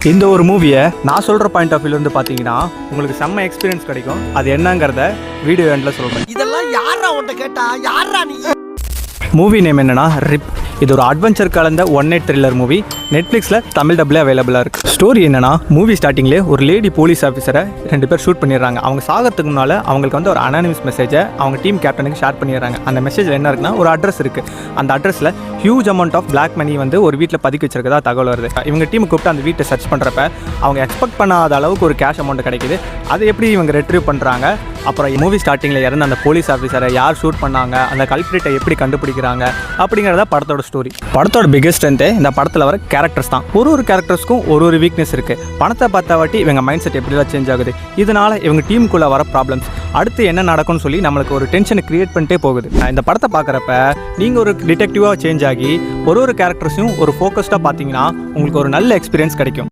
இந்த ஒரு மூவியை நான் சொல்கிற பாயிண்ட் ஆஃப் வியூலேருந்து பார்த்தீங்கன்னா உங்களுக்கு செம்ம எக்ஸ்பீரியன்ஸ் கிடைக்கும். அது என்னங்கிறத வீடியோ எண்டில் சொல்கிறேன். இதெல்லாம் யாரா உன்ட்ட கேட்டா? யாரா நீ? மூவி நேம் என்னன்னா ரிப். இது ஒரு அட்வென்ச்சர் கலந்த ஒன் நைட் த்ரில்லர் மூவி. நெட்ஃப்ளிக்ஸில் தமிழ் டப்ல அவைலபிளாக இருக்குது. ஸ்டோரி என்னன்னா, மூவி ஸ்டார்டிங்லேயே ஒரு லேடி போலீஸ் ஆஃபீஸரை 2 பேர் ஷூட் பண்ணிடுறாங்க. அவங்க சாகிறதுக்கு முன்னால் அவங்களுக்கு வந்து ஒரு அனானிமஸ் மெசேஜை அவங்க டீம் கேப்டனுக்கு ஷேர் பண்ணிடுறாங்க. அந்த மெசேஜில் என்ன இருக்குன்னா, ஒரு அட்ரஸ் இருக்குது. அந்த அட்ரஸில் huge amount of black money வந்து ஒரு வீட்டில் பதுக்கி வச்சிருக்கதா தகவல் வருது. இவங்க டீம் கூப்பிட்டு அந்த வீட்டை சர்ச் பண்ணுறப்ப அவங்க எக்ஸ்பெக்ட் பண்ணாத அளவுக்கு ஒரு கேஷ் அமௌண்ட் கிடைக்குது. அதை எப்படி இவங்க ரெட்ரீவ் பண்ணுறாங்க, அப்புறம் மூவி ஸ்டார்டிங்கில் இறந்த அந்த போலீஸ் ஆஃபீஸரை யார் ஷூட் பண்ணாங்க, அந்த கல்பிரிட்டை எப்படி கண்டுபிடிக்கிறாங்க அப்படிங்கிறத படத்தோட ஸ்டோரி. படத்தோட பிகெஸ்ட் ஸ்ட்ரென்த்து இந்த படத்தில் வர கேரக்டர்ஸ் தான். ஒரு கேரக்டர்ஸ்க்கும் ஒரு வீக்னஸ் இருக்குது. பணத்தை பார்த்தா வாட்டி இவங்க மைண்ட் செட் எப்படிலாம் சேஞ்ச் ஆகுது, இதனால் இவங்க டீமுக்குள்ளே வர ப்ராப்ளம்ஸ், அடுத்து என்ன நடக்கும்னு சொல்லி நம்மளுக்கு ஒரு டென்ஷனை கிரியேட் பண்ணிட்டே போகுது. இந்த படத்தை பார்க்குறப்ப நீங்கள் ஒரு டிடெக்டிவாக சேஞ்ச் ஆகி ஒரு கேரக்டர்ஸையும் ஒரு ஃபோக்கஸ்டாக பார்த்தீங்கன்னா உங்களுக்கு ஒரு நல்ல எக்ஸ்பீரியன்ஸ் கிடைக்கும்.